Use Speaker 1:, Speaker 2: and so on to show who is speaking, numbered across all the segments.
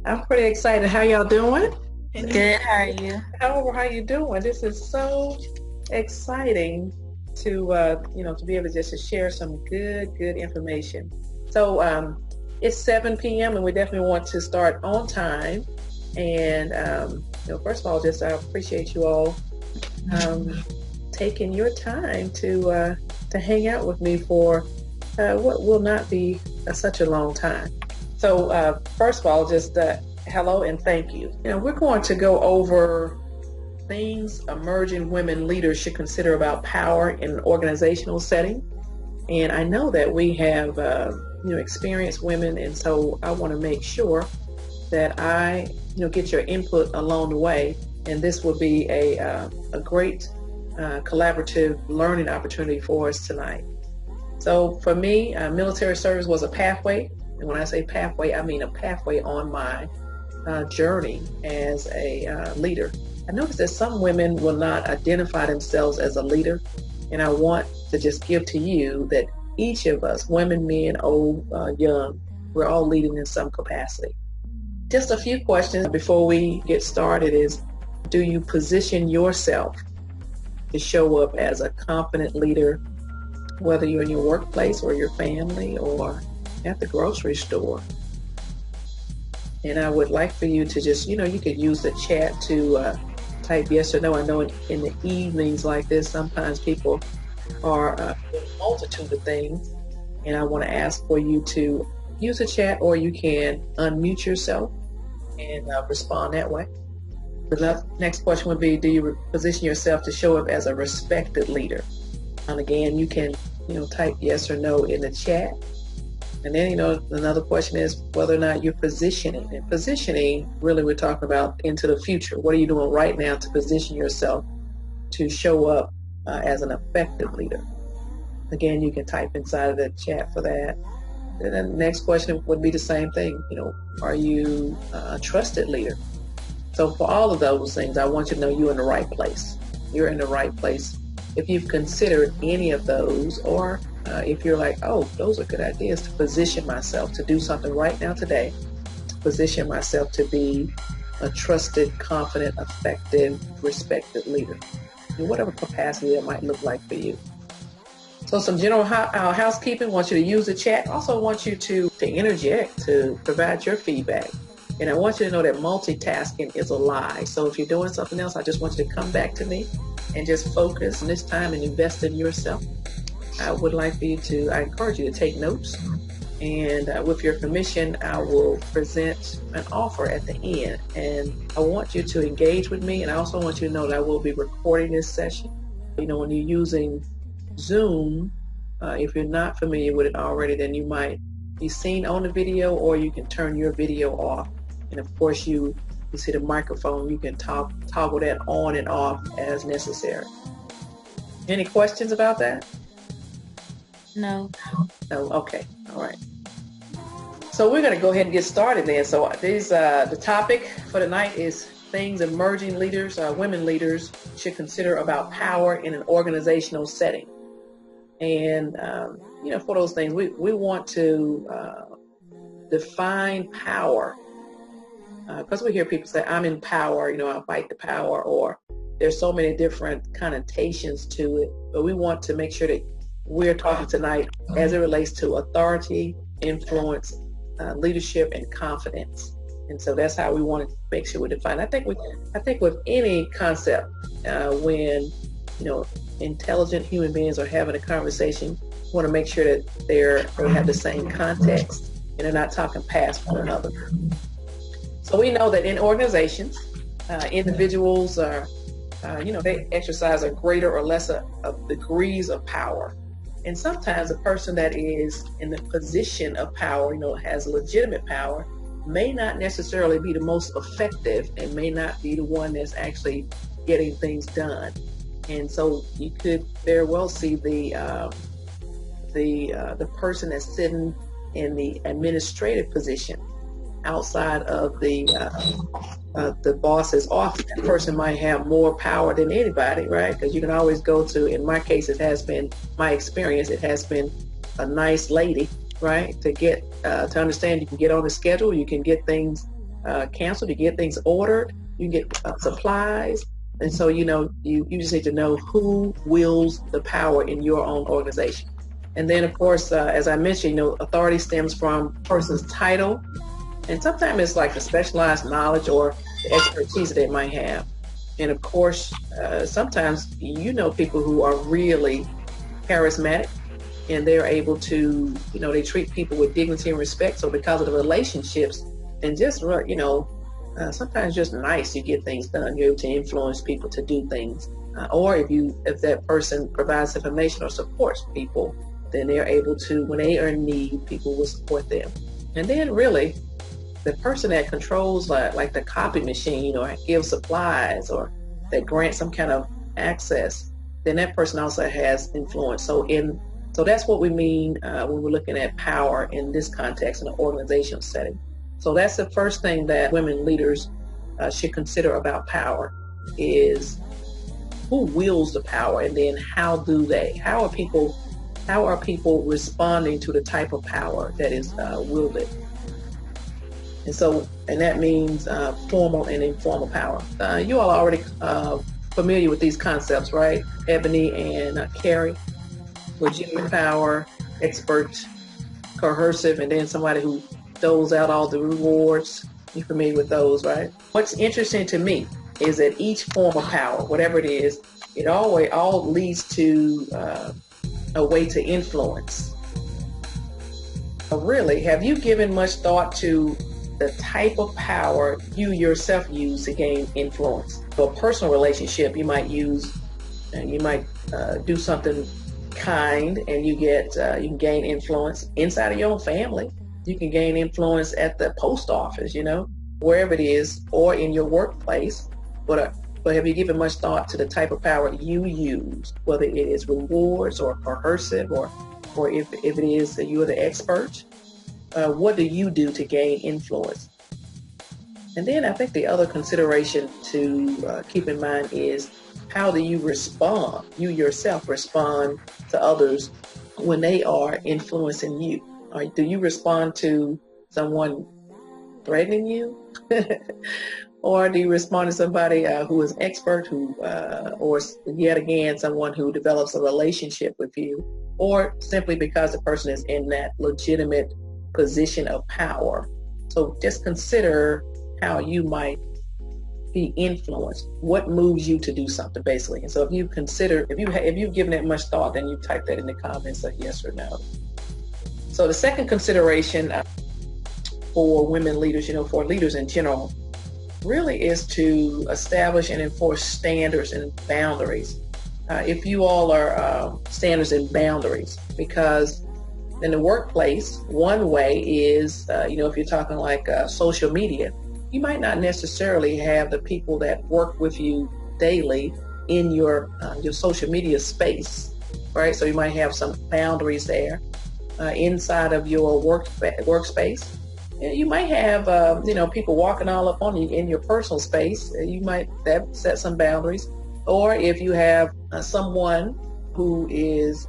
Speaker 1: I'm pretty excited. How y'all doing?
Speaker 2: Good, how are you?
Speaker 1: How you doing? This is so exciting to to be able to just to share some good information. So it's 7 p.m. and we definitely want to start on time. And first of all, just I appreciate you all um, taking your time to hang out with me for what will not be such a long time. So first of all, just hello and thank you. We're going to go over things emerging women leaders should consider about power in an organizational setting. And I know that we have experienced women, and so I want to make sure that I get your input along the way. And this will be a great collaborative learning opportunity for us tonight. So for me, military service was a pathway. And when I say pathway, I mean a pathway on my journey as a leader. I noticed that some women will not identify themselves as a leader. And I want to just give to you that each of us, women, men, old, young, we're all leading in some capacity. Just a few questions before we get started is, do you position yourself to show up as a confident leader, whether you're in your workplace or your family or at the grocery store? And I would like for you to just, you could use the chat to type yes or no. I know in the evenings like this, sometimes people are doing a multitude of things. And I want to ask for you to use the chat, or you can unmute yourself and respond that way. The next question would be, do you position yourself to show up as a respected leader? And again, you can, type yes or no in the chat. And then, another question is whether or not you're positioning. And positioning, really, we're talking about into the future. What are you doing right now to position yourself to show up as an effective leader? Again, you can type inside of the chat for that. And then the next question would be the same thing. Are you a trusted leader? So for all of those things, I want you to know you're in the right place. You're in the right place. If you've considered any of those, or if you're like, oh, those are good ideas to position myself to do something right now today, to position myself to be a trusted, confident, effective, respected leader, in whatever capacity that might look like for you. So some general housekeeping. I want you to use the chat. Also want you to interject, to provide your feedback. And I want you to know that multitasking is a lie. So if you're doing something else, I just want you to come back to me and just focus this time and invest in yourself. I encourage you to take notes. And with your permission, I will present an offer at the end. And I want you to engage with me. And I also want you to know that I will be recording this session. When you're using Zoom, if you're not familiar with it already, then you might be seen on the video, or you can turn your video off. And of course, you see the microphone, you can toggle that on and off as necessary. Any questions about that?
Speaker 2: No.
Speaker 1: No? Okay. All right. So we're going to go ahead and get started then. So the topic for tonight is things emerging leaders, women leaders should consider about power in an organizational setting. And, for those things, we want to define power. Because we hear people say, I'm in power, I fight the power, or there's so many different connotations to it. But we want to make sure that we're talking tonight as it relates to authority, influence, leadership, and confidence. And so that's how we want to make sure we define. I think with any concept, when intelligent human beings are having a conversation, we want to make sure that they have the same context and they're not talking past one another. So we know that in organizations, individuals are, they exercise a greater or lesser of degrees of power. And sometimes a person that is in the position of power, has legitimate power, may not necessarily be the most effective and may not be the one that's actually getting things done. And so you could very well see the person that's sitting in the administrative position outside of the boss's office. That person might have more power than anybody, right? Because you can always go to, in my case, my experience, it has been a nice lady, right? To get to understand, you can get on the schedule, you can get things canceled, you get things ordered, you get supplies. And so, you just need to know who wields the power in your own organization. And then, of course, as I mentioned, authority stems from a person's title. And sometimes it's like the specialized knowledge or the expertise that they might have. And of course, sometimes people who are really charismatic and they're able to, they treat people with dignity and respect. So because of the relationships and just, sometimes just nice, you get things done. You're able to influence people to do things. Or if that person provides information or supports people, then they're able to, when they are in need, people will support them. And then really, the person that controls like the copy machine or gives supplies or that grants some kind of access, then that person also has influence. So that's what we mean when we're looking at power in this context in an organizational setting. So that's the first thing that women leaders should consider about power is who wields the power, and then how are people responding to the type of power that is wielded. And that means formal and informal power. You all are already familiar with these concepts, right? Ebony and Carrie, legitimate power, expert, coercive, and then somebody who doles out all the rewards. You're familiar with those, right? What's interesting to me is that each form of power, whatever it is, it all leads to a way to influence. Really, have you given much thought to the type of power you yourself use to gain influence? For a personal relationship, you might do something kind, and you can gain influence inside of your own family. You can gain influence at the post office, wherever it is, or in your workplace. But have you given much thought to the type of power you use, whether it is rewards or coercive, or if it is that you are the expert? What do you do to gain influence? And then I think the other consideration to keep in mind is how do you yourself respond to others when they are influencing you? Or do you respond to someone threatening you? Or do you respond to somebody who is an expert, or yet again, someone who develops a relationship with you, or simply because the person is in that legitimate position of power? So just consider how you might be influenced. What moves you to do something, basically. And so if you've given that much thought, then you type that in the comments, like yes or no. So the second consideration for women leaders, for leaders in general, really is to establish and enforce standards and boundaries. If you all are standards and boundaries, because in the workplace, one way is, if you're talking like social media, you might not necessarily have the people that work with you daily in your social media space, right? So you might have some boundaries there inside of your workspace. You might have, people walking all up on you in your personal space. You might set some boundaries. Or if you have someone who is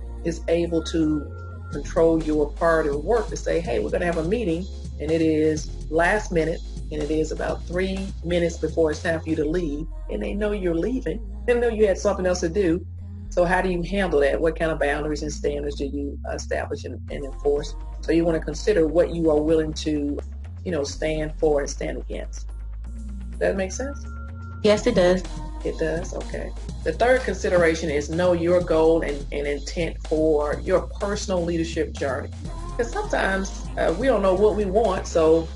Speaker 1: able to control your part of work, to say, hey, we're going to have a meeting, and it is last minute, and it is about 3 minutes before it's time for you to leave, and they know you're leaving. They know you had something else to do. So how do you handle that? What kind of boundaries and standards do you establish and enforce? So you want to consider what you are willing to, stand for and stand against. Does that make sense?
Speaker 2: Yes, it does.
Speaker 1: It does? Okay. The third consideration is know your goal and intent for your personal leadership journey. Because sometimes we don't know what we want, so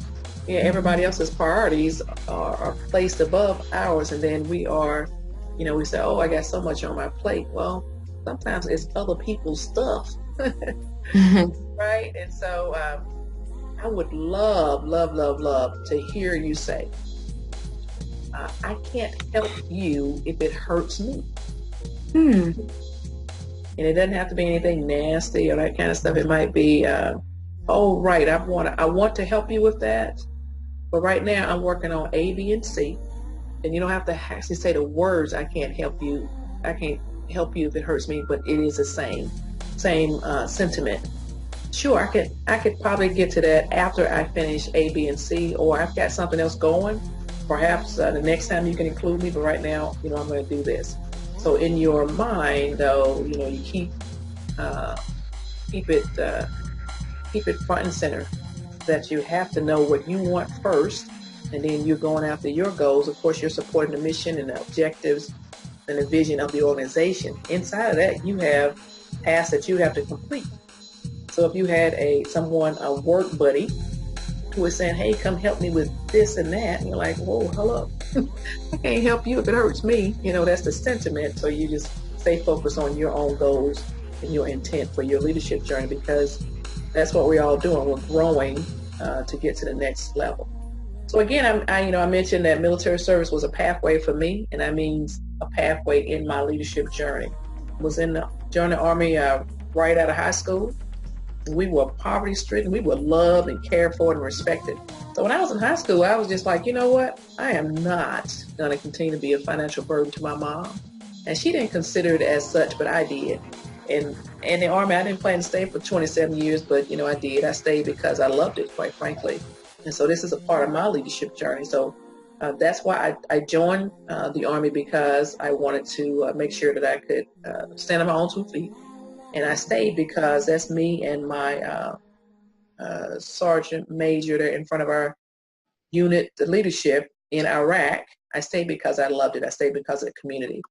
Speaker 1: everybody else's priorities are placed above ours, and then we say, oh, I got so much on my plate. Well, sometimes it's other people's stuff, right? And so I would love to hear you say, I can't help you if it hurts me. And it doesn't have to be anything nasty or that kind of stuff. It might be, oh, right, I want to help you with that, but right now I'm working on A, B, and C. And you don't have to actually say the words, I can't help you if it hurts me, but it is the same sentiment Sure, I could probably get to that after I finish A, B, and C, or I've got something else going. Perhaps the next time you can include me, but right now, I'm going to do this. So in your mind, though, you uh, keep it keep it front and center that you have to know what you want first, and then you're going after your goals. Of course, you're supporting the mission and the objectives and the vision of the organization. Inside of that, you have tasks that you have to complete. So if you had a work buddy who is saying, "Hey, come help me with this and that," and you're like, "Whoa, hello, I can't help you if it hurts me." That's the sentiment. So you just stay focused on your own goals and your intent for your leadership journey, because that's what we're all doing. We're growing to get to the next level. So again, I mentioned that military service was a pathway for me, and that means a pathway in my leadership journey. I was joined the Army right out of high school. We were poverty stricken. We were loved and cared for and respected. So when I was in high school, I was just like, you know what? I am not going to continue to be a financial burden to my mom. And she didn't consider it as such, but I did. And in the Army, I didn't plan to stay for 27 years, but I did. I stayed because I loved it, quite frankly. And so this is a part of my leadership journey. So that's why I joined the Army, because I wanted to make sure that I could stand on my own 2 feet. And I stayed because that's me and my sergeant major there in front of our unit, the leadership in Iraq. I stayed because I loved it. I stayed because of the community.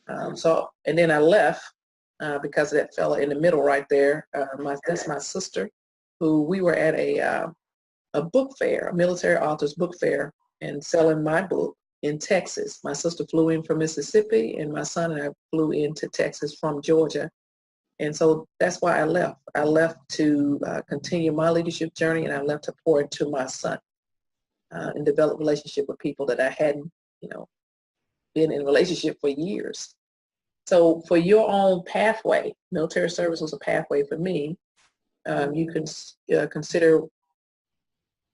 Speaker 1: And then I left because of that fella in the middle right there. That's my sister, who we were at a book fair, a military authors book fair, and selling my book in Texas. My sister flew in from Mississippi, and my son and I flew into Texas from Georgia. And so that's why I left. I left to continue my leadership journey, and I left to pour into my son and develop relationship with people that I hadn't, been in relationship for years. So for your own pathway, military service was a pathway for me. You can consider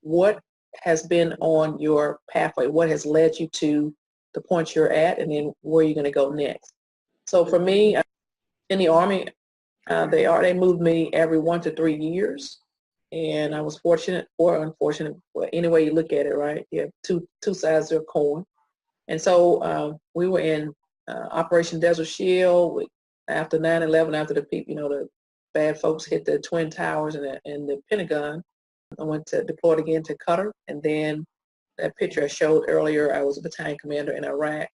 Speaker 1: what has been on your pathway, what has led you to the point you're at, and then where you're going to go next. So for me, in the Army, they moved me every 1 to 3 years, and I was fortunate or unfortunate, well, any way you look at it, right? You have two sides of a coin. And so we were in Operation Desert Shield after 9/11, after the people, the bad folks hit the Twin Towers and the Pentagon. I went to deployed again to Qatar, and then that picture I showed earlier, I was a battalion commander in Iraq.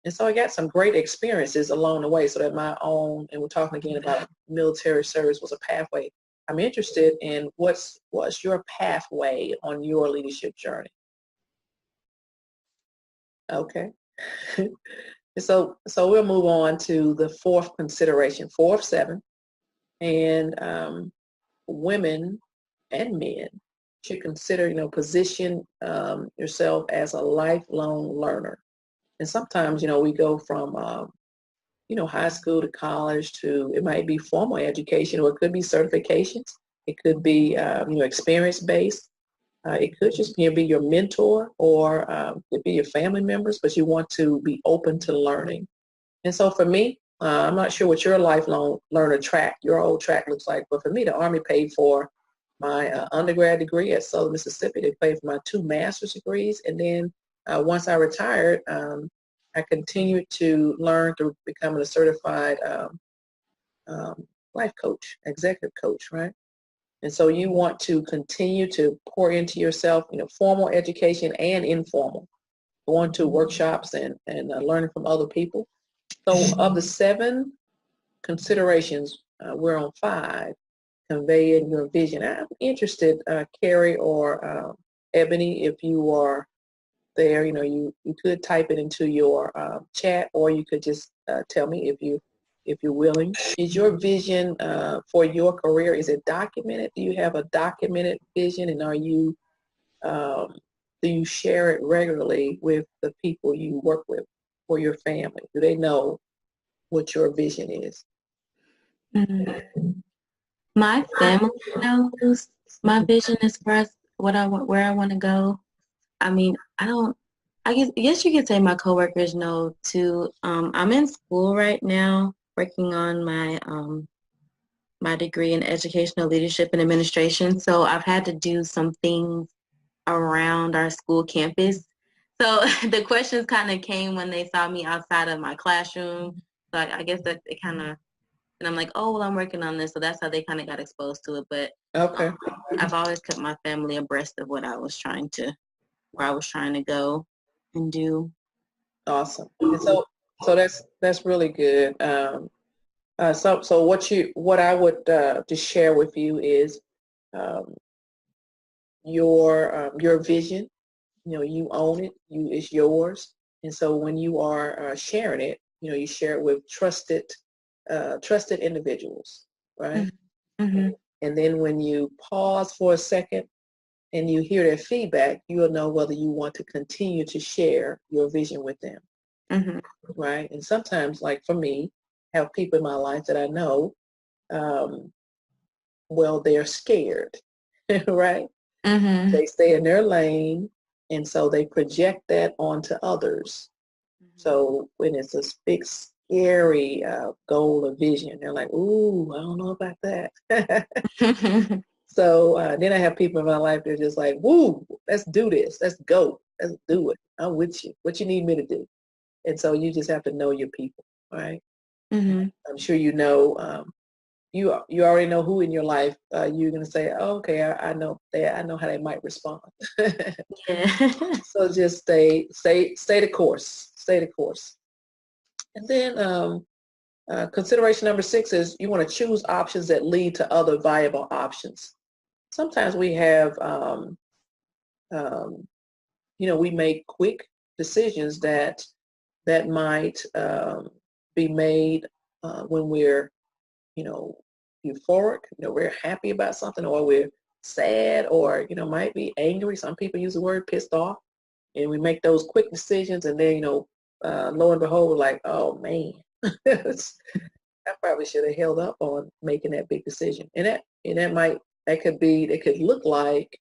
Speaker 1: And so I got some great experiences along the way, so that my own, and we're talking again about military service was a pathway. I'm interested in what's your pathway on your leadership journey. Okay. So we'll move on to the fourth consideration, 4 of 7, and women and men should consider, position yourself as a lifelong learner. And sometimes, we go from high school to college to, it might be formal education, or it could be certifications. It could be, experience-based. It could just be your mentor, or it could be your family members, but you want to be open to learning. And so for me, I'm not sure what your lifelong learner track, your old track looks like, but for me, the Army paid for my undergrad degree at Southern Mississippi. They paid for my 2 master's degrees. And then once I retired, I continued to learn through becoming a certified life coach, executive coach, right? And so you want to continue to pour into yourself, formal education and informal, going to workshops and learning from other people. So of the 7 considerations, we're on 5, conveying your vision. I'm interested, Carrie or Ebony, if you are there, you could type it into your chat, or you could just tell me if you're willing. Is your vision for your career, is it documented? Do you have a documented vision, and do you share it regularly with the people you work with or your family? Do they know what your vision is?
Speaker 2: Mm. My family knows my vision as far as what I want, where I want to go. I mean, I guess you could say my coworkers know too. I'm in school right now, working on my my degree in educational leadership and administration. So I've had to do some things around our school campus. So the questions kind of came when they saw me outside of my classroom. So I guess that it kind of, and I'm like, oh, well, I'm working on this. So that's how they kind of got exposed to it. But
Speaker 1: Okay.
Speaker 2: I've always kept my family abreast of what I was trying to, where I was trying to go and do.
Speaker 1: Awesome. And so that's really good. So what I would just share with you is um, your vision. You know, you own it. It's yours. And so when you are sharing it, you know, you share it with trusted individuals, right?
Speaker 2: Mm-hmm.
Speaker 1: And then when you pause for a second and you hear their feedback, you'll know whether you want to continue to share your vision with them,
Speaker 2: Mm-hmm.
Speaker 1: right? And sometimes, like for me, I have people in my life that I know, um, well, they're scared, right?
Speaker 2: Mm-hmm.
Speaker 1: They stay in their lane, and so they project that onto others. So when it's a big, scary goal or vision, they're like, "Ooh, I don't know about that."
Speaker 2: Mm-hmm.
Speaker 1: So then I have people in my life that are just like, "Woo, let's do this. Let's go. Let's do it. I'm with you. What you need me to do?" And so you just have to know your people, right?
Speaker 2: Mm-hmm.
Speaker 1: I'm sure you know. You already know who in your life you're gonna say, oh, okay, I know that. I know how they might respond.
Speaker 2: Yeah.
Speaker 1: So just stay the course. Stay the course. And then consideration number 6 is you want to choose options that lead to other viable options. Sometimes we have, um, we make quick decisions that might be made when we're, you know, euphoric. You know, we're happy about something, or we're sad, or might be angry. Some people use the word pissed off, and we make those quick decisions, and then lo and behold, we're like, oh man. I probably should have held up on making that big decision. That could look like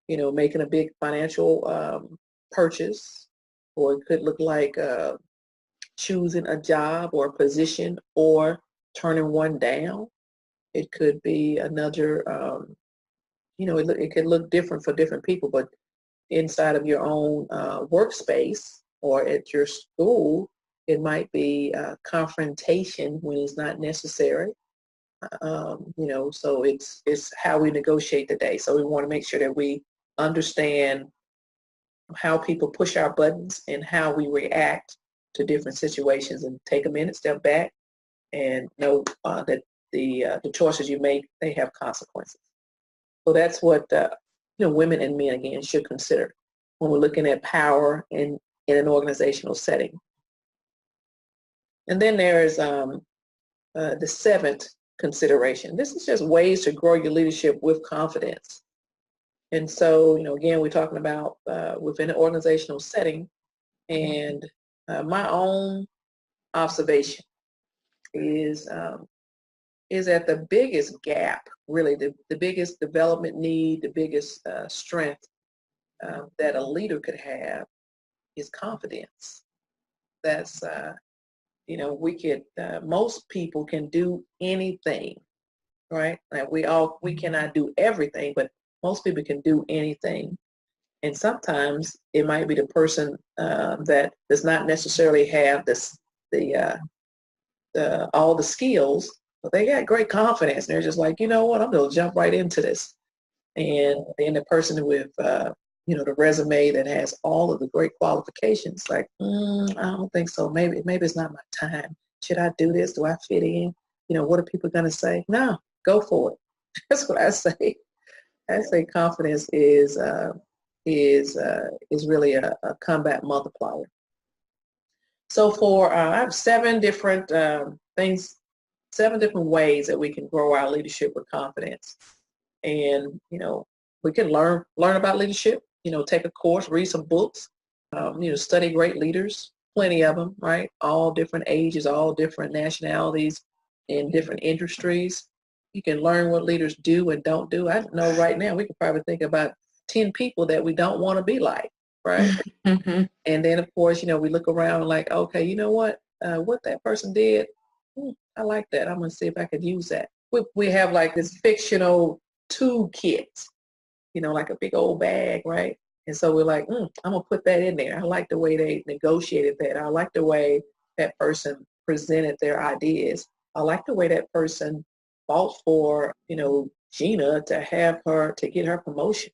Speaker 1: making a big financial purchase, or it could look like choosing a job or a position, or turning one down. It could be another it could look different for different people, but inside of your own workspace or at your school, it might be confrontation when it's not necessary. So it's how we negotiate the day. So we want to make sure that we understand how people push our buttons and how we react to different situations, and take a minute, step back, and know that the choices you make, they have consequences. So that's what women and men again should consider when we're looking at power in an organizational setting. And then there's the 7th consideration. This is just ways to grow your leadership with confidence. And so, again, we're talking about within an organizational setting, and my own observation is that the biggest gap, really, the biggest development need, the biggest strength that a leader could have is confidence. That's, we could, most people can do anything, right? Like we cannot do everything, but most people can do anything. And sometimes it might be the person that does not necessarily have all the skills, but they got great confidence. They're just like, you know what, I'm going to jump right into this. And then the person with, the resume that has all of the great qualifications, like, I don't think so. Maybe it's not my time. Should I do this? Do I fit in? What are people going to say? No, go for it. That's what I say. I say confidence is really a combat multiplier. So I have 7 different things, 7 different ways that we can grow our leadership with confidence. And we can learn about leadership. Take a course, read some books. Study great leaders, plenty of them, right? All different ages, all different nationalities, in different industries. You can learn what leaders do and don't do. I know right now we could probably think about 10 people that we don't want to be like, right?
Speaker 2: Mm-hmm.
Speaker 1: And then, of course, we look around like, okay, you know what that person did, I like that. I'm going to see if I could use that. We have like this fictional toolkit, like a big old bag, right? And so we're like, I'm going to put that in there. I like the way they negotiated that. I like the way that person presented their ideas. I like the way that person fought for, Gina to get her promotion.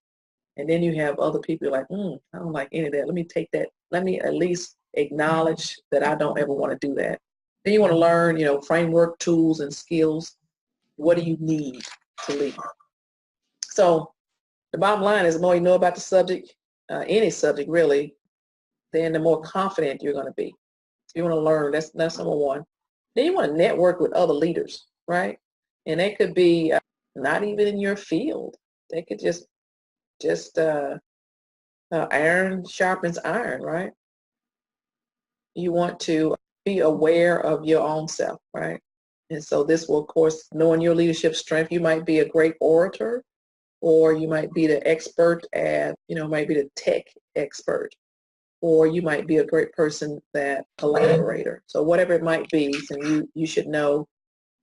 Speaker 1: And then you have other people like, I don't like any of that. Let me take that. Let me at least acknowledge that I don't ever want to do that. Then you want to learn, framework, tools, and skills. What do you need to lead? So the bottom line is the more you know about the subject, any subject really, then the more confident you're going to be. So you want to learn. That's number one. Then you want to network with other leaders, right? And they could be not even in your field. They could just iron sharpens iron, right? You want to be aware of your own self, right? And so this will, of course, knowing your leadership strength, you might be a great orator, or you might be the expert at, might be the tech expert, or you might be a great person that collaborator. So whatever it might be, so you should know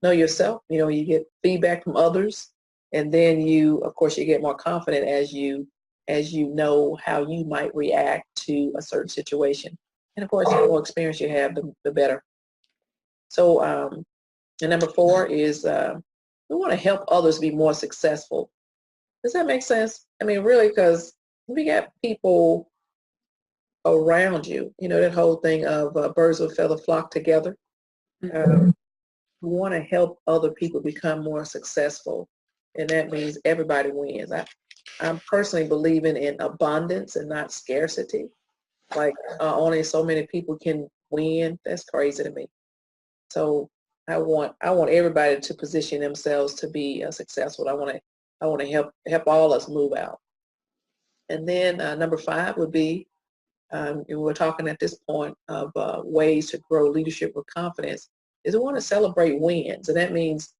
Speaker 1: yourself. You get feedback from others, and then of course, you get more confident as you know how you might react to a certain situation. And of course, the more experience you have, the better. So, and number 4 is we want to help others be more successful. Does that make sense? I mean, really, because we got people around you, that whole thing of birds of a feather flock together. We want to help other people become more successful, and that means everybody wins. I'm personally believing in abundance and not scarcity. Like only so many people can win. That's crazy to me. So I want everybody to position themselves to be successful. I want to help all us move out. And then number 5 would be, and we're talking at this point of ways to grow leadership with confidence, is we want to celebrate wins. And that means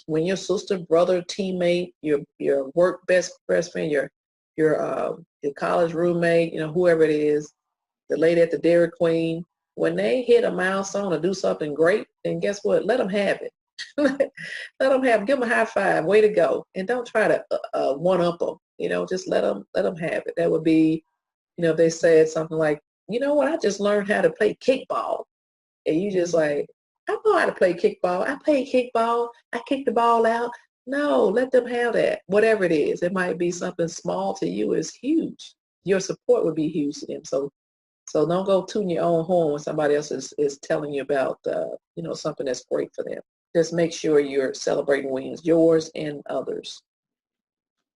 Speaker 1: when your sister, brother, teammate, your work best friend, your college roommate, whoever it is, the lady at the Dairy Queen, when they hit a milestone or do something great, then guess what? Let them have it. Let them have it. Give them a high five. Way to go. And don't try to one-up them. Just let them have it. That would be, they said something like, you know what? I just learned how to play kickball. And you just like, I know how to play kickball. I play kickball. I kick the ball out. No, let them have that. Whatever it is. It might be something small to you is huge. Your support would be huge to them. So don't go tooting your own horn when somebody else is telling you about, something that's great for them. Just make sure you're celebrating wins, yours and others.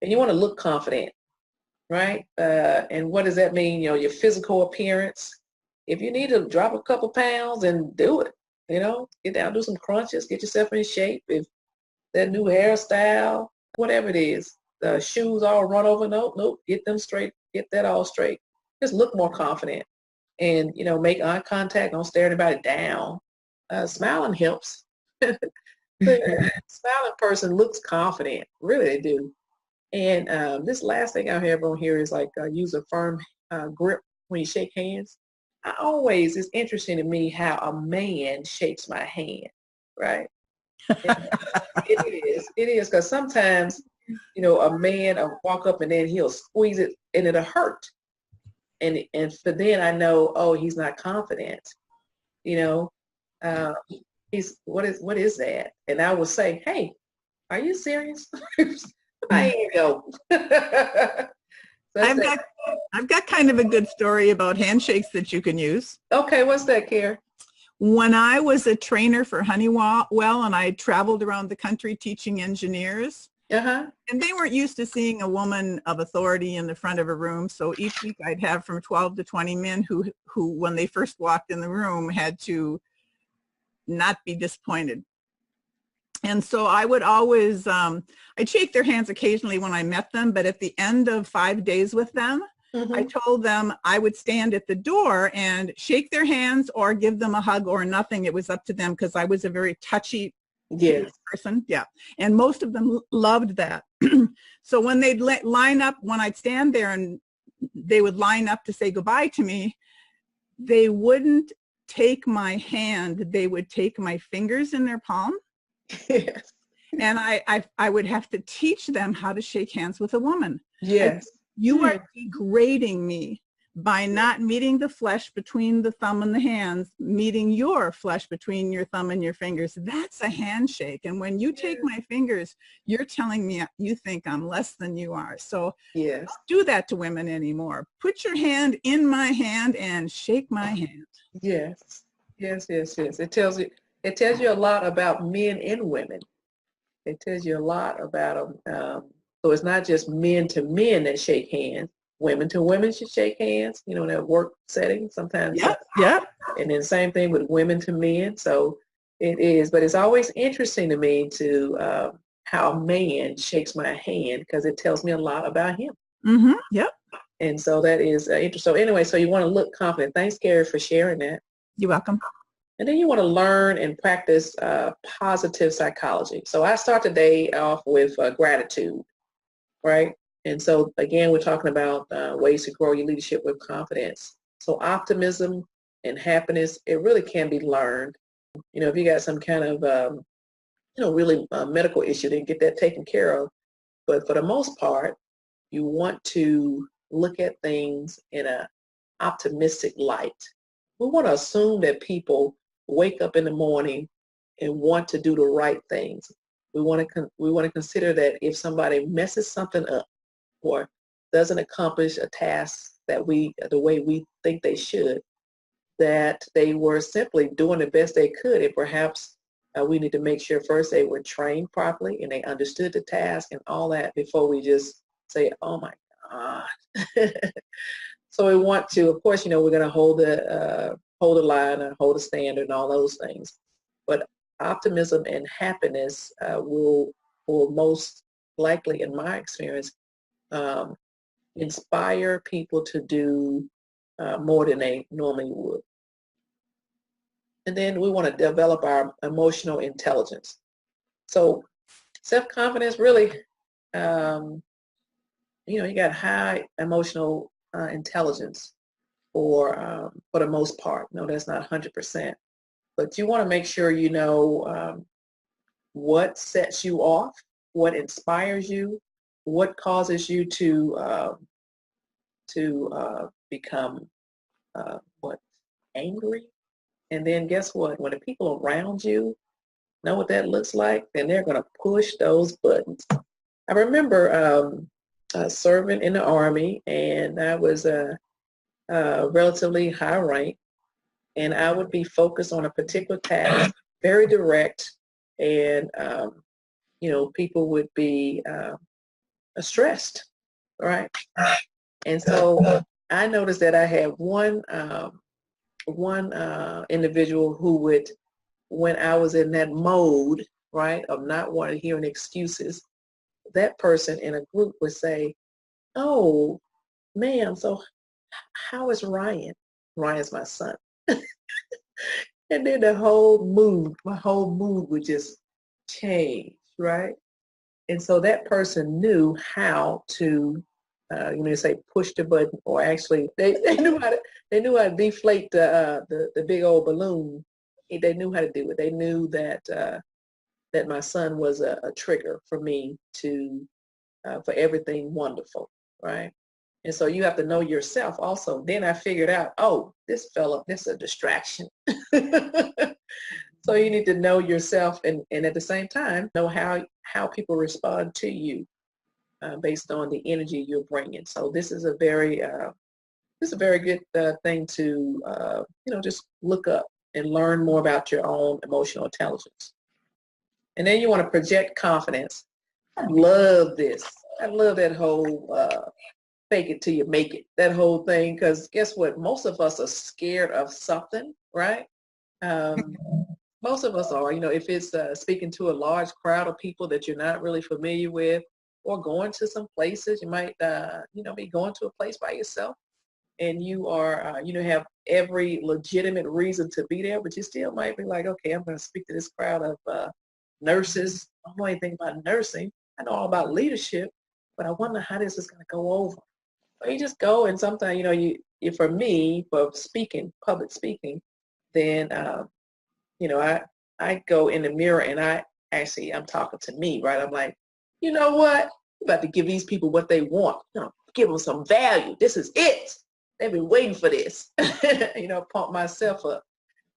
Speaker 1: And you want to look confident, right? And what does that mean? Your physical appearance. If you need to drop a couple pounds, and do it. Get down, do some crunches, get yourself in shape. If that new hairstyle, whatever it is, the shoes all run over, nope, get them straight, get that all straight. Just look more confident. And, make eye contact. Don't stare anybody down. Smiling helps. The smiling person looks confident. Really, they do. And this last thing I have on here is like use a firm grip when you shake hands. It's interesting to me how a man shakes my hand, right? It is, because sometimes, a man will walk up and then he'll squeeze it and it'll hurt. And for then I know, oh, he's not confident. He's what is that? And I will say, hey, are you serious? I ain't go.
Speaker 3: I've got kind of a good story about handshakes that you can use.
Speaker 1: Okay, what's that, Kara?
Speaker 3: When I was a trainer for Honeywell, and I traveled around the country teaching engineers, and they weren't used to seeing a woman of authority in the front of a room. So each week I'd have from 12 to 20 men who when they first walked in the room, had to not be disappointed. And so I would always, I'd shake their hands occasionally when I met them, but at the end of 5 days with them, I told them I would stand at the door and shake their hands or give them a hug or nothing. It was up to them, because I was a very touchy person. Yeah. And most of them loved that. So when they'd line up, when I'd stand there and they would line up to say goodbye to me, they wouldn't take my hand, they would take my fingers in their palm.
Speaker 1: Yes.
Speaker 3: And I would have to teach them how to shake hands with a woman.
Speaker 1: Yes.
Speaker 3: You are degrading me by not meeting the flesh between the thumb and the hands, meeting your flesh between your thumb and your fingers. That's a handshake. And when you take my fingers, you're telling me you think I'm less than you are. So
Speaker 1: yes,
Speaker 3: don't do that to women anymore. Put your hand in my hand and shake my hand.
Speaker 1: Yes. Yes, yes, yes. It tells you a lot about men and women. It tells you a lot about them. So it's not just men to men that shake hands. Women to women should shake hands, in a work setting sometimes.
Speaker 3: Yeah.
Speaker 1: And then same thing with women to men. So it is, but it's always interesting to me to how a man shakes my hand because it tells me a lot about him.
Speaker 3: Mm-hmm. Yep.
Speaker 1: And so that is interesting. So anyway, so you want to look confident. Thanks, Gary, for sharing that.
Speaker 3: You're welcome.
Speaker 1: And then you want to learn and practice positive psychology. So I start the day off with gratitude, right? And so, again, we're talking about ways to grow your leadership with confidence. So optimism and happiness, it really can be learned. If you got some kind of, really medical issue, then get that taken care of. But for the most part, you want to look at things in an optimistic light. We want to assume that people wake up in the morning and want to do the right things. We want to consider that if somebody messes something up or doesn't accomplish a task that the way we think they should, that they were simply doing the best they could, and perhaps we need to make sure first they were trained properly and they understood the task and all that before we just say, oh my God. So we want to, of course, we're going to hold the line and hold the standard and all those things. But optimism and happiness will most likely, in my experience, inspire people to do more than they normally would. And then we want to develop our emotional intelligence. So self-confidence really, you got high emotional intelligence for the most part. No, that's not 100%. But you want to make sure you know what sets you off, what inspires you, what causes you to become angry. And then guess what? When the people around you know what that looks like, then they're going to push those buttons. I remember serving in the Army, and I was relatively high rank, and I would be focused on a particular task, very direct, and people would be stressed, right? And so I noticed that I had one individual who would, when I was in that mode, right, of not wanting to hear any excuses, that person in a group would say, "Oh, ma'am, so how is Ryan?" Ryan's my son. And then my whole mood would just change, right? And so that person knew how to, say push the button, or actually they knew how to deflate the big old balloon. They knew how to do it. They knew that that my son was a trigger for me for everything wonderful, right? And so you have to know yourself also. Then I figured out, oh, this is a distraction. So you need to know yourself, and at the same time, know how people respond to you based on the energy you're bringing. So this is a very good thing to just look up and learn more about your own emotional intelligence. And then you want to project confidence. I love this. I love that whole fake it till you make it, that whole thing, because guess what? Most of us are scared of something, right? Most of us are, if it's speaking to a large crowd of people that you're not really familiar with, or going to some places. You might, be going to a place by yourself, and you are, have every legitimate reason to be there, but you still might be like, okay, I'm going to speak to this crowd of nurses. I don't know anything about nursing. I know all about leadership, but I wonder how this is going to go over. So you just go, and sometimes, for me, for speaking, public speaking, then, I go in the mirror and I'm talking to me, right? I'm like, you know what? I'm about to give these people what they want. Give them some value. This is it. They've been waiting for this. Pump myself up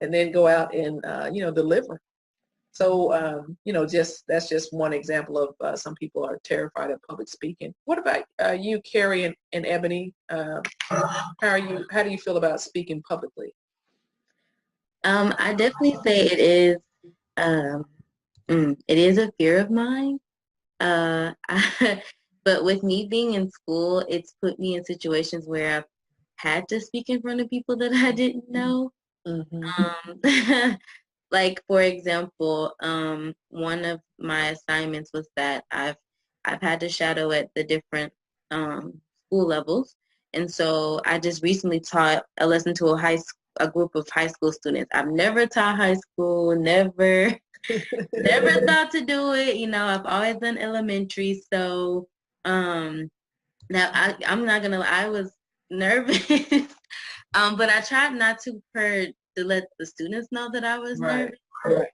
Speaker 1: and then go out and, deliver. So, that's just one example of some people are terrified of public speaking. What about you, Carrie and Ebony? How do you feel about speaking publicly?
Speaker 2: I definitely say it is a fear of mine. But with me being in school, it's put me in situations where I've had to speak in front of people that I didn't know. Mm-hmm. Like, for example, one of my assignments was that I've had to shadow at the different school levels. And so I just recently taught a lesson to a group of high school students. I've never taught high school, never thought to do it. I've always done elementary. So now I'm not gonna lie, I was nervous. But I tried not to let the students know that I was nervous. Right.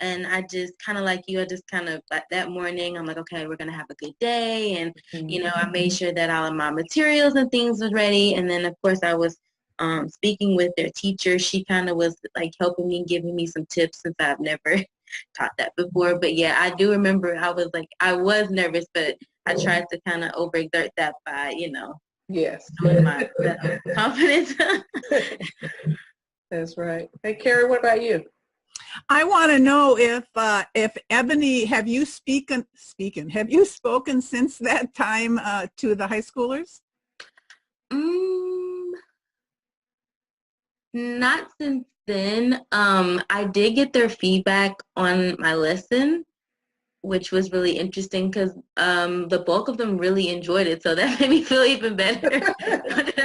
Speaker 2: And I just kind of like you, I just kind of like that morning, I'm like, okay, we're going to have a good day. And, I made sure that all of my materials and things was ready. And then, of course, I was speaking with their teacher. She kind of was like helping me, giving me some tips since I've never taught that before. But yeah, I do remember I was nervous, but I tried to kind of overexert that by,
Speaker 1: yes,
Speaker 2: showing my confidence.
Speaker 1: That's right. Hey, Carrie, what about you?
Speaker 3: I want to know if Ebony, have you spoken since that time to the high schoolers?
Speaker 2: Not since then. I did get their feedback on my lesson, which was really interesting because the bulk of them really enjoyed it. So that made me feel even better.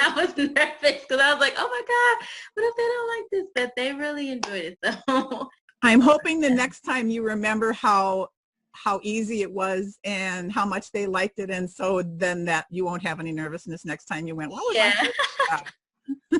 Speaker 2: I was nervous because I was like, oh my God, what if they don't like this? But they really enjoyed it. So
Speaker 3: I'm hoping the next time you remember how easy it was and how much they liked it, and so then that you won't have any nervousness next time you went, what was I doing?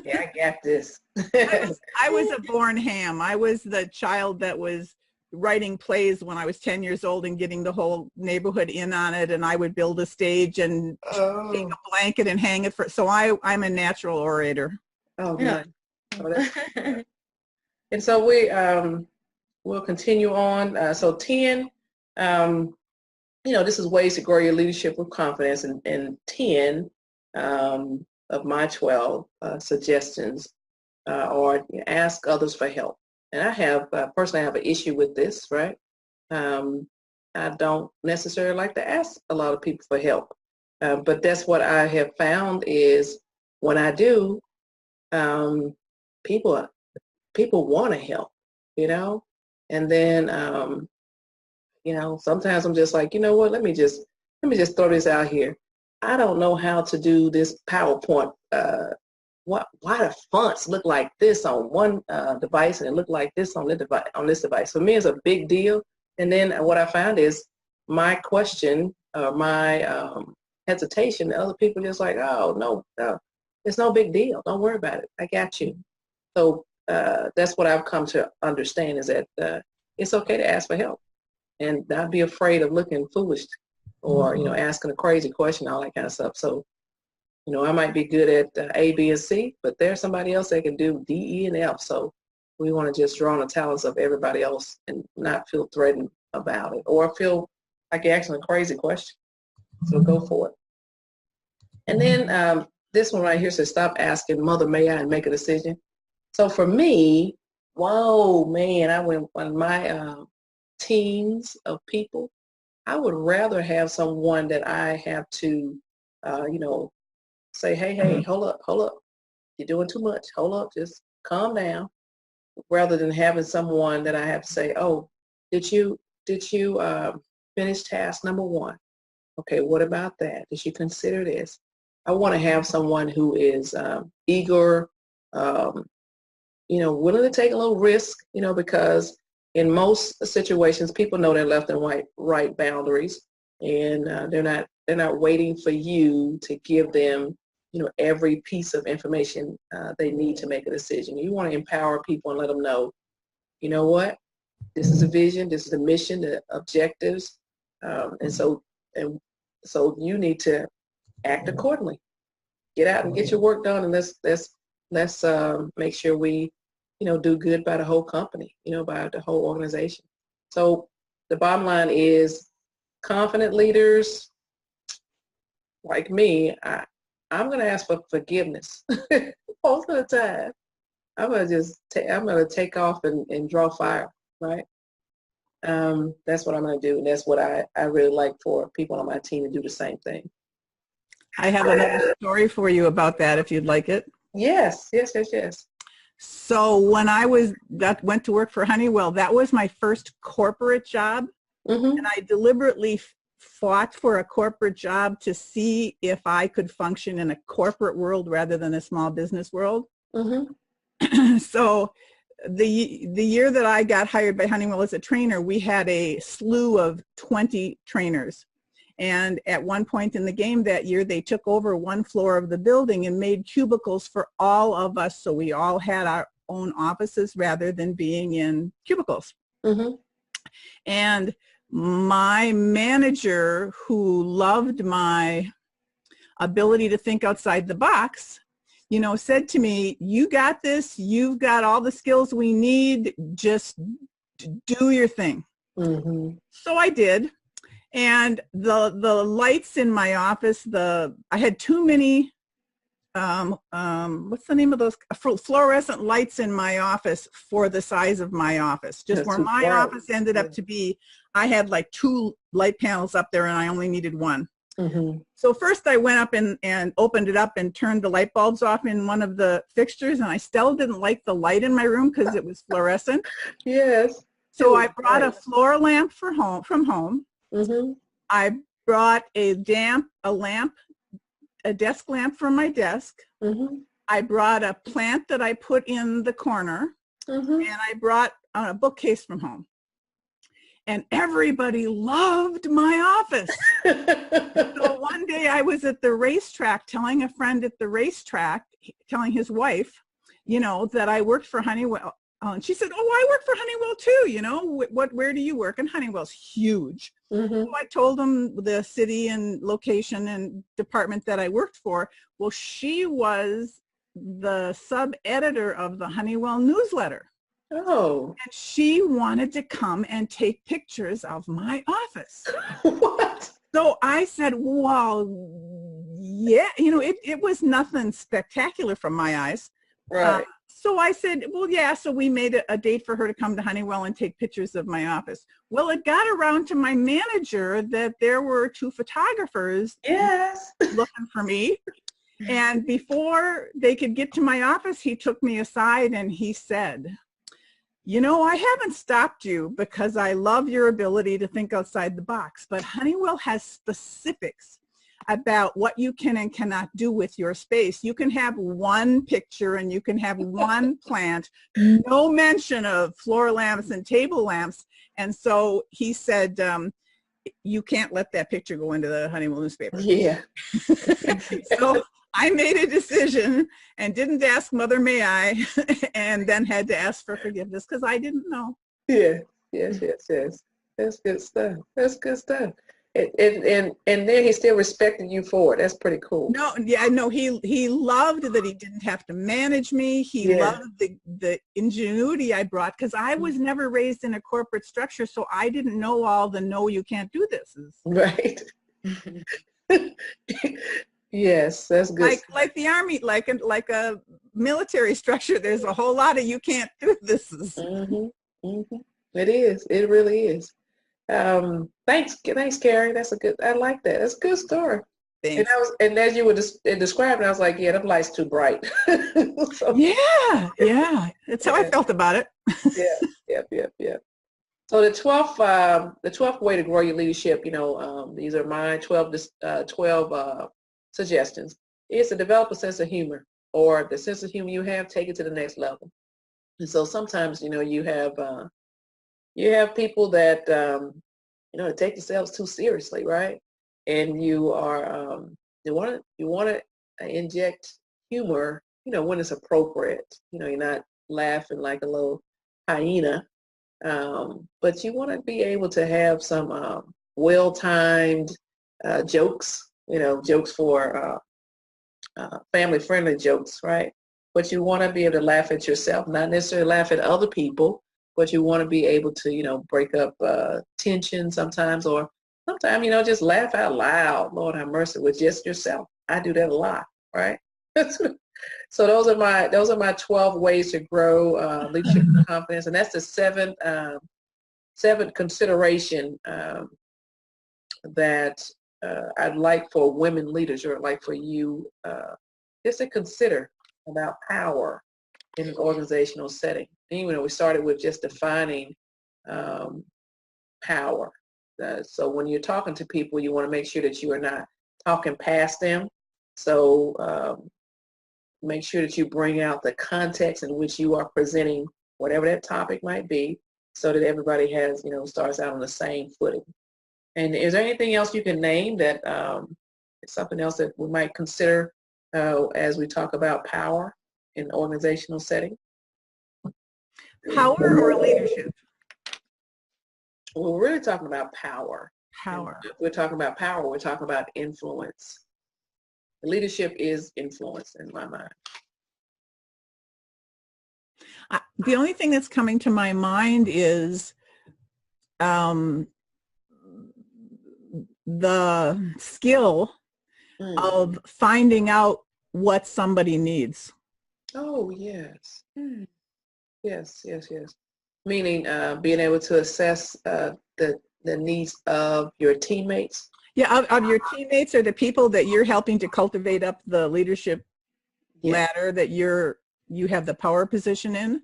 Speaker 1: Yeah, I got this.
Speaker 3: I was a born ham. I was the child that was writing plays when I was 10 years old and getting the whole neighborhood in on it, and I would build a stage and take a blanket and hang it so I'm a natural orator.
Speaker 1: Oh, yeah. And so we'll continue on. So 10, this is ways to grow your leadership with confidence, and 10 of my 12 suggestions are ask others for help. And I personally have an issue with this, right? I don't necessarily like to ask a lot of people for help, but that's what I have found is when I do, people want to help, and then sometimes I'm just like, you know what, let me just throw this out here. I don't know how to do this PowerPoint. Why the fonts look like this on one device and it look like this on this device? For me, it's a big deal. And then what I found is my question, my hesitation, other people just like, oh, no, it's no big deal. Don't worry about it. I got you. So that's what I've come to understand is that it's okay to ask for help and not be afraid of looking foolish or, asking a crazy question, all that kind of stuff. So, I might be good at A, B, and C, but there's somebody else that can do D, E, and F. So we want to just draw on the talents of everybody else and not feel threatened about it or feel like you're asking a crazy question. So go for it. And then this one right here says, stop asking, Mother, may I, and make a decision. So for me, whoa, man, I went on my teams of people. I would rather have someone that I have to, say, hey, hold up. You're doing too much. Hold up, just calm down. Rather than having someone that I have to say, oh, did you finish task number 1? Okay, what about that? Did you consider this? I want to have someone who is eager, willing to take a little risk, because in most situations, people know their left and right boundaries, and they're not waiting for you to give them every piece of information they need to make a decision. You want to empower people and let them know, you know what, this is a vision, this is the mission, the objectives, and so you need to act accordingly. Get out and get your work done, and let's make sure we do good by the whole company, by the whole organization. So the bottom line is, confident leaders like me, I'm going to ask for forgiveness most of the time. I'm going to take off and draw fire, right? That's what I'm going to do, and that's what I really like for people on my team to do the same thing.
Speaker 3: I have another story for you about that, if you'd like it.
Speaker 1: Yes.
Speaker 3: So when I went to work for Honeywell, that was my first corporate job, and I deliberately fought for a corporate job to see if I could function in a corporate world rather than a small business world. So the year that I got hired by Honeywell as a trainer, we had a slew of 20 trainers. And at one point in the game that year, they took over one floor of the building and made cubicles for all of us. So we all had our own offices rather than being in cubicles. And my manager, who loved my ability to think outside the box, said to me, you got this, you've got all the skills we need, just do your thing. So I did. And the lights in my office, I had too many, what's the name of those, fluorescent lights in my office for the size of my office. Just where my office ended up to be, I had like 2 light panels up there and I only needed 1. So first I went up and opened it up and turned the light bulbs off in one of the fixtures, and I still didn't like the light in my room because it was fluorescent.
Speaker 1: Yes.
Speaker 3: So I brought a floor lamp from home. I brought a desk lamp from my desk. I brought a plant that I put in the corner, and I brought a bookcase from home. And everybody loved my office. So one day I was at the racetrack telling a friend at the racetrack, telling his wife, that I worked for Honeywell. And she said, oh, I work for Honeywell too, where do you work? And Honeywell's huge. So I told them the city and location and department that I worked for. Well, she was the sub-editor of the Honeywell newsletter.
Speaker 1: Oh.
Speaker 3: And she wanted to come and take pictures of my office.
Speaker 1: What?
Speaker 3: So I said, well, yeah, it was nothing spectacular from my eyes.
Speaker 1: Right.
Speaker 3: So I said, well, yeah, so we made a date for her to come to Honeywell and take pictures of my office. Well, it got around to my manager that there were 2 photographers looking for me. And before they could get to my office, he took me aside and he said, I haven't stopped you because I love your ability to think outside the box, but Honeywell has specifics about what you can and cannot do with your space. You can have 1 picture and you can have 1 plant, no mention of floor lamps and table lamps. And so he said, you can't let that picture go into the Honeywell newspaper.
Speaker 1: Yeah.
Speaker 3: So I made a decision and didn't ask Mother May I, and then had to ask for forgiveness because I didn't know.
Speaker 1: Yeah. Yes. That's good stuff. And then he still respected you for it. That's pretty cool.
Speaker 3: No, he loved that he didn't have to manage me. He loved the ingenuity I brought because I was never raised in a corporate structure, so I didn't know all the no, you can't do this.
Speaker 1: Right. Yes, that's good.
Speaker 3: Like the Army, like a military structure, there's a whole lot of you can't do this.
Speaker 1: It is. It really is. Thanks, Carrie. I like that. That's a good story.
Speaker 3: Thanks.
Speaker 1: And as you were describing, I was like, yeah, them lights too bright. So,
Speaker 3: yeah. That's how I felt about it.
Speaker 1: Yeah. So the 12th way to grow your leadership, these are my 12 suggestions, is to develop a sense of humor, or the sense of humor you have, take it to the next level. And so sometimes, you have people that, take themselves too seriously, right? And you are, you want to inject humor, when it's appropriate. You're not laughing like a little hyena, but you want to be able to have some well-timed jokes, jokes for family-friendly jokes, right? But you want to be able to laugh at yourself, not necessarily laugh at other people, but you want to be able to, break up tension sometimes, or sometimes, just laugh out loud. Lord have mercy, with just yourself. I do that a lot, right? So those are my 12 ways to grow leadership confidence, and that's the seventh consideration that I'd like for women leaders, or I'd like for you just to consider about power in an organizational setting. And, we started with just defining power. So when you're talking to people, you want to make sure that you are not talking past them. So make sure that you bring out the context in which you are presenting whatever that topic might be, so that everybody has, starts out on the same footing. And is there anything else you can name that is something else that we might consider as we talk about power in an organizational setting?
Speaker 3: Power or leadership?
Speaker 1: Well, we're really talking about power.
Speaker 3: Power.
Speaker 1: And if we're talking about power, we're talking about influence. Leadership is influence in my mind.
Speaker 3: The only thing that's coming to my mind is the skill of finding out what somebody needs.
Speaker 1: Oh, yes. Yes. Meaning being able to assess the needs of your teammates.
Speaker 3: Yeah, of your teammates, or the people that you're helping to cultivate up the leadership ladder that you have the power position in,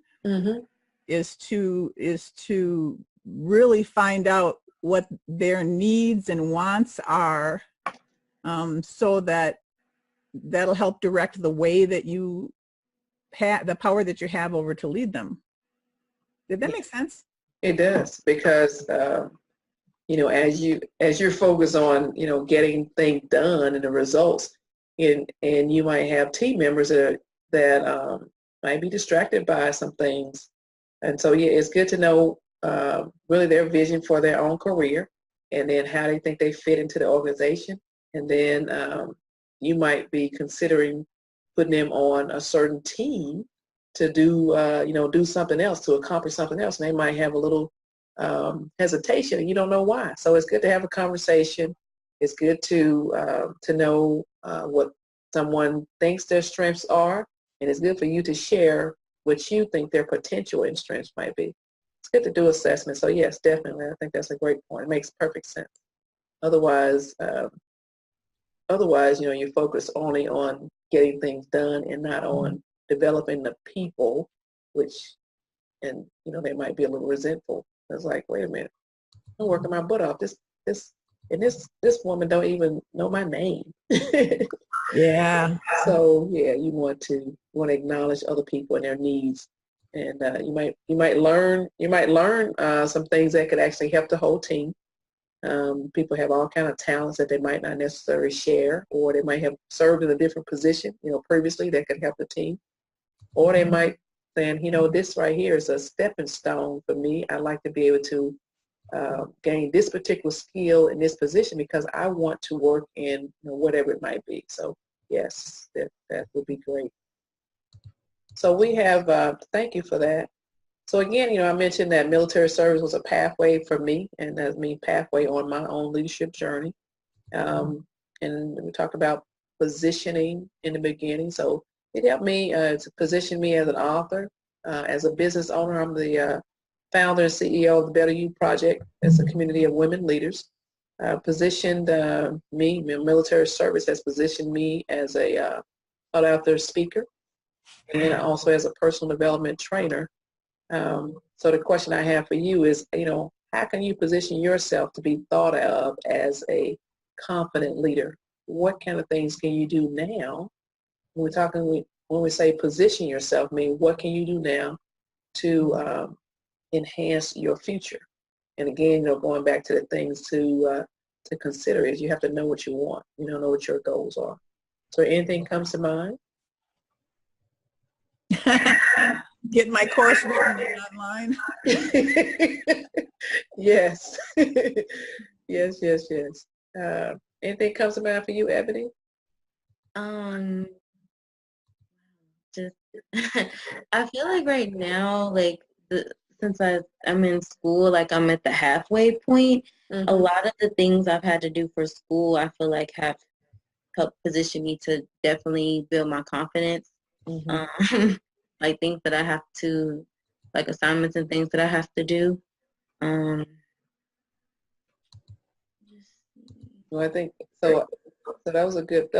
Speaker 3: is to really find out what their needs and wants are, so that'll help direct the way that you have the power that you have over to lead them. Did that make sense?
Speaker 1: It does, because as you're focused on getting things done and the results, and you might have team members that might be distracted by some things, and so it's good to know really their vision for their own career, and then how they think they fit into the organization, and then you might be considering putting them on a certain team to do something else, to accomplish something else, and they might have a little hesitation, and you don't know why. So it's good to have a conversation. It's good to know what someone thinks their strengths are, and it's good for you to share what you think their potential and strengths might be. It's good to do assessment. So yes, definitely, I think that's a great point. It makes perfect sense. Otherwise, you focus only on getting things done and not on developing the people, and they might be a little resentful. It's like, wait a minute, I'm working my butt off. This woman don't even know my name.
Speaker 3: Yeah.
Speaker 1: So you want to acknowledge other people and their needs, and you might learn some things that could actually help the whole team. People have all kind of talents that they might not necessarily share, or they might have served in a different position, previously, that could help the team, or they might saying, this right here is a stepping stone for me. I'd like to be able to gain this particular skill in this position because I want to work in whatever it might be. So yes, that would be great. So we have, thank you for that. So again, I mentioned that military service was a pathway for me, and that means pathway on my own leadership journey. And we talked about positioning in the beginning. So it helped me to position me as an author, as a business owner. I'm the founder and CEO of the Better You Project. It's a community of women leaders. Positioned me, military service has positioned me as a out-there speaker, and also as a personal development trainer. So the question I have for you is, how can you position yourself to be thought of as a confident leader? What kind of things can you do now? When we say position yourself, what can you do now to enhance your future? And again, going back to the things to consider is you have to know what you want. Know what your goals are. So anything comes to mind?
Speaker 3: Get my course written online.
Speaker 1: Yes. Yes, yes, yes. Anything comes to mind for you, Ebony?
Speaker 2: Just I feel like right now, like since I'm in school, like I'm at the halfway point. A lot of the things I've had to do for school, I feel like have helped position me to definitely build my confidence. Like things that I have to, like assignments and things that I have to do.
Speaker 1: Well, I think so. So those are good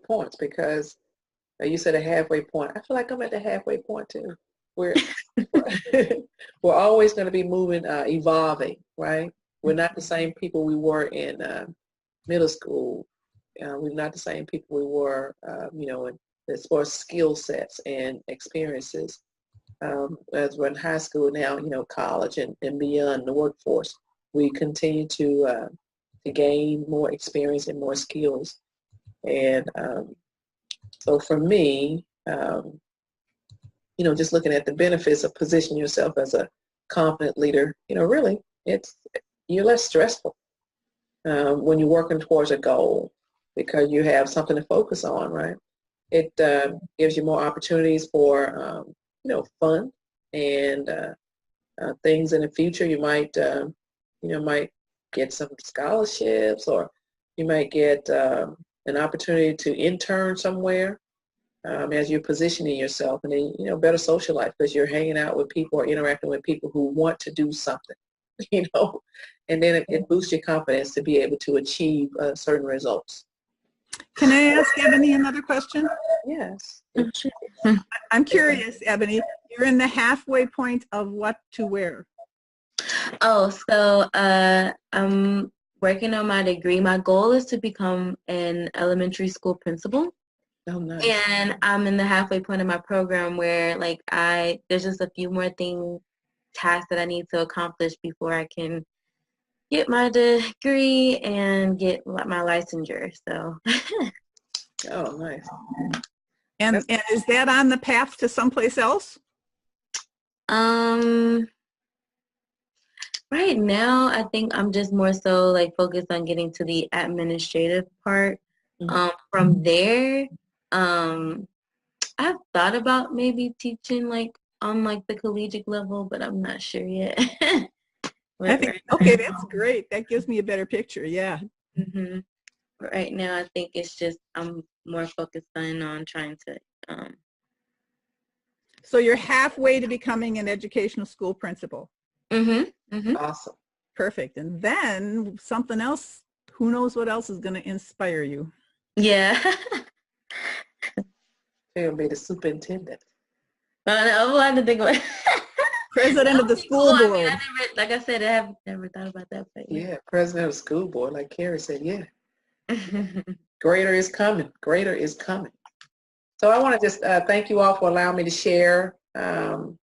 Speaker 1: points because you said a halfway point. I feel like I'm at the halfway point too. We're we're always going to be moving, evolving, right? We're not the same people we were in middle school. We're not the same people we were, as far as skill sets and experiences. As we're in high school now, college and beyond the workforce, we continue to gain more experience and more skills. And so for me, just looking at the benefits of positioning yourself as a confident leader, really, you're less stressful when you're working towards a goal because you have something to focus on, right? It gives you more opportunities for, fun and things in the future. You might get some scholarships, or you might get an opportunity to intern somewhere as you're positioning yourself, and then better social life because you're hanging out with people or interacting with people who want to do something, and then it boosts your confidence to be able to achieve certain results.
Speaker 3: Can I ask Ebony another question?
Speaker 1: Yes.
Speaker 3: I'm curious, Ebony. You're in the halfway point of what to wear.
Speaker 2: Oh, so I'm working on my degree. My goal is to become an elementary school principal.
Speaker 1: Oh, nice.
Speaker 2: And I'm in the halfway point of my program where there's just a few more tasks that I need to accomplish before I can get my degree and get my licensure. So.
Speaker 1: Oh, nice.
Speaker 3: And is that on the path to someplace else?
Speaker 2: Right now, I think I'm just more so focused on getting to the administrative part. From there, I've thought about maybe teaching on the collegiate level, but I'm not sure yet.
Speaker 3: Okay, that's great. That gives me a better picture. Yeah.
Speaker 2: Right now, I think it's just I'm more focused on trying to.
Speaker 3: So you're halfway to becoming an educational school principal.
Speaker 1: Awesome.
Speaker 3: Perfect. And then something else. Who knows what else is going to inspire you?
Speaker 2: Yeah.
Speaker 1: You'll be the superintendent.
Speaker 2: I had to think about
Speaker 3: President of the school board.
Speaker 2: I mean, like I said, I have never thought about that. But
Speaker 1: yeah, president of the school board, like Carrie said, yeah. Greater is coming. Greater is coming. So I want to just thank you all for allowing me to share 7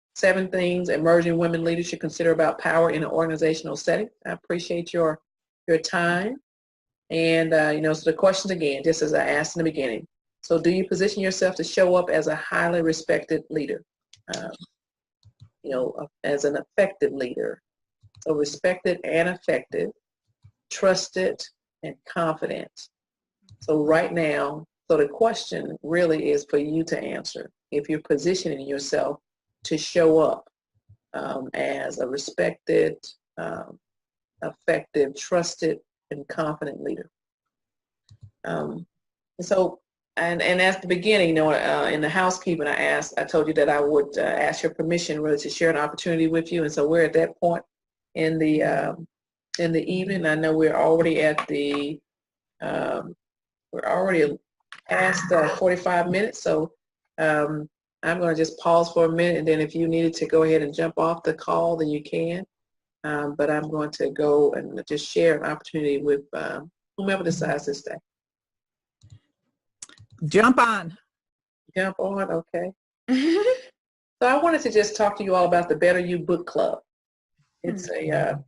Speaker 1: things emerging women leaders should consider about power in an organizational setting. I appreciate your time. And, so the questions again, just as I asked in the beginning. So do you position yourself to show up as a highly respected leader? As an effective leader. So respected and effective, trusted and confident. So right now, so the question really is for you to answer. If you're positioning yourself to show up as a respected, effective, trusted, and confident leader. And at the beginning, in the housekeeping, I told you that I would ask your permission really to share an opportunity with you. And so we're at that point in the evening. I know we're already at we're already past 45 minutes. So I'm going to just pause for a minute, and then if you needed to go ahead and jump off the call, then you can. But I'm going to go and just share an opportunity with whomever decides to stay.
Speaker 3: Jump on.
Speaker 1: Jump on, okay. So I wanted to just talk to you all about the Better You Book Club. It's a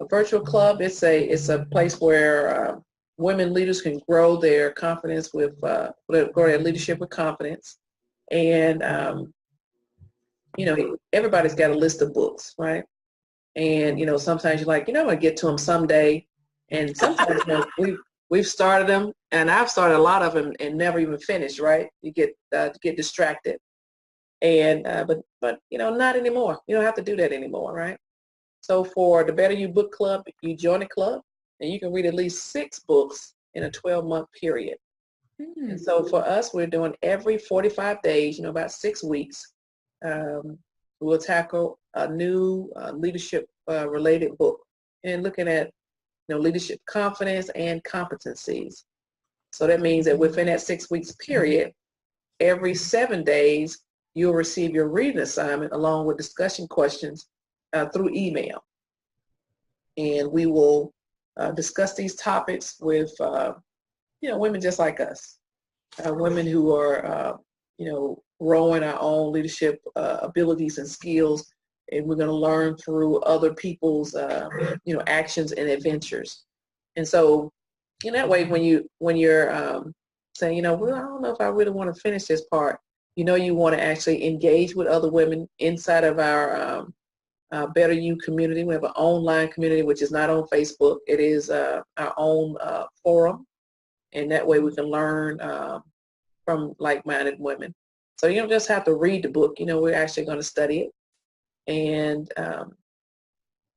Speaker 1: virtual club. It's a place where women leaders can grow their confidence with, grow their leadership with confidence. And, everybody's got a list of books, right? And, sometimes you're like, I'm going to get to them someday. And sometimes, we've started them, and I've started a lot of them and never even finished, right? You get distracted. And, but not anymore. You don't have to do that anymore, right? So for the Better You Book Club, you join a club, and you can read at least 6 books in a 12-month period. And so for us, we're doing every 45 days, about 6 weeks. We'll tackle a new leadership related book and looking at leadership confidence and competencies. So that means that within that 6 weeks period, every 7 days, you'll receive your reading assignment along with discussion questions through email. And we will discuss these topics with, women just like us, women who are, growing our own leadership abilities and skills. And we're going to learn through other people's, actions and adventures. And so, in that way, when you're saying, well, I don't know if I really want to finish this part, you want to actually engage with other women inside of our Better You community. We have an online community, which is not on Facebook. It is our own forum. And that way we can learn from like-minded women. So you don't just have to read the book. We're actually going to study it. And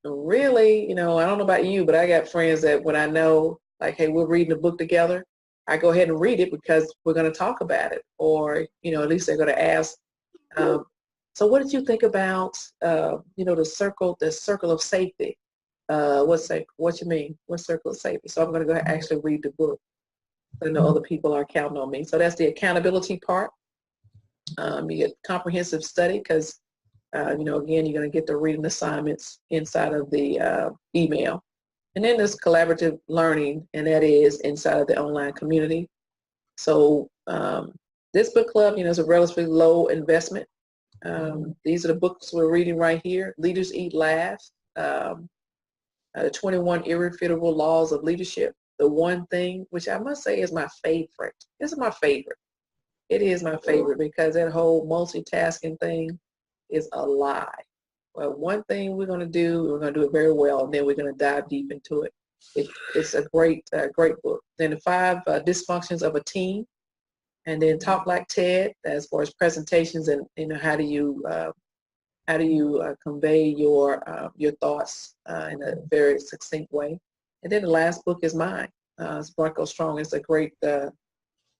Speaker 1: really, I don't know about you, but I got friends that when I know, like, hey, we're reading a book together, I go ahead and read it because we're going to talk about it. Or, at least they're going to ask, so what did you think about, the circle of safety? What you mean? What circle of safety? So I'm going to go ahead and actually read the book. I know other people are counting on me. So that's the accountability part. You get comprehensive study because, again, you're going to get the reading assignments inside of the email. And then there's collaborative learning, and that is inside of the online community. So this book club, is a relatively low investment. These are the books we're reading right here. Leaders Eat Last, the 21 Irrefutable Laws of Leadership. The One Thing, which I must say is my favorite. This is my favorite. It is my favorite because that whole multitasking thing is a lie. Well, one thing we're going to do it very well, and then we're going to dive deep into it. It's a great book. Then the 5 dysfunctions of a team, and then Talk Like Ted as far as presentations and how do you convey your thoughts in a very succinct way. And then the last book is mine. Smart Go Strong. It's a great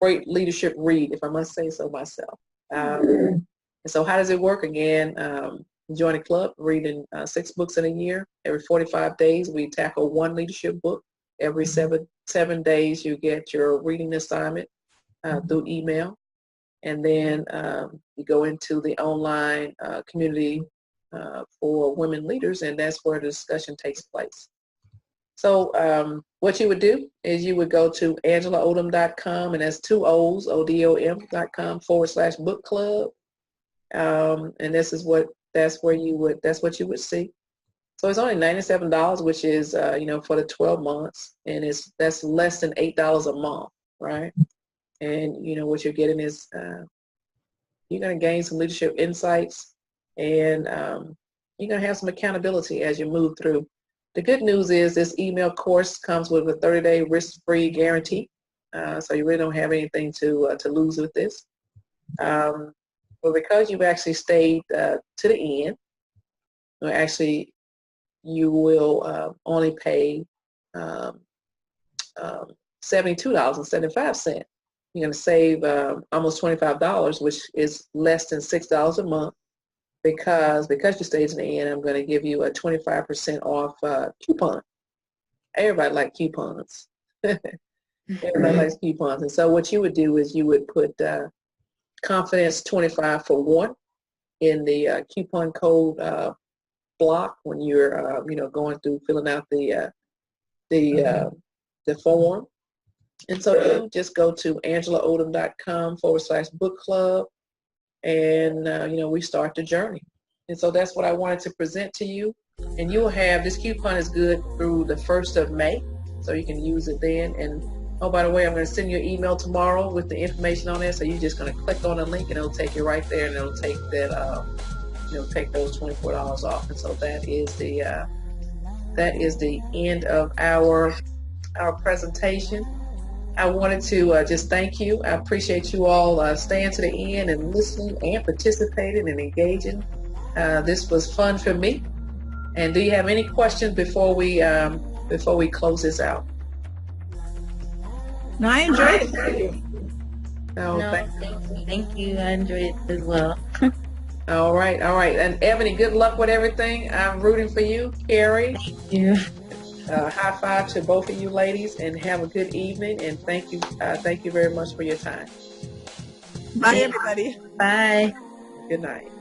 Speaker 1: leadership read, if I must say so myself. And so how does it work? Again, join a club, reading 6 books in a year. Every 45 days, we tackle 1 leadership book. Every 7 days, you get your reading assignment through email. And then you go into the online community for women leaders, and that's where the discussion takes place. So what you would do is you would go to angelaodom.com, and that's 2 O's, ODOM.com/book club. And that's what you would see. So it's only $97, which is, for the 12 months, and that's less than $8 a month, right? And, what you're getting is you're going to gain some leadership insights, and you're going to have some accountability as you move through. The good news is this email course comes with a 30-day risk-free guarantee, so you really don't have anything to lose with this. But because you've actually stayed to the end, you will only pay $72.75. You're going to save almost $25, which is less than $6 a month. Because you stayed to the end, I'm going to give you a 25% off coupon. Everybody likes coupons. Everybody likes coupons. And so what you would do is you would put Confidence 25 for 1 in the coupon code block when you're going through filling out the form. And so you just go to angelaodom.com/book club. And, we start the journey. And so that's what I wanted to present to you. And you'll have, this coupon is good through the 1st of May. so you can use it then. And oh, by the way, I'm going to send you an email tomorrow with the information on there. So you're just going to click on the link, and it'll take you right there, and it'll take that, take those $24 off. And so that is the end of our presentation. I wanted to just thank you. I appreciate you all staying to the end and listening and participating and engaging. This was fun for me. And do you have any questions before we close this out?
Speaker 3: No, I enjoyed it.
Speaker 2: Thank you. I enjoyed it as well.
Speaker 1: All right. And Ebony, good luck with everything. I'm rooting for you. Carrie.
Speaker 2: Thank you.
Speaker 1: High five to both of you ladies, and have a good evening. And thank you very much for your time.
Speaker 3: Bye, everybody.
Speaker 2: Bye.
Speaker 1: Good night.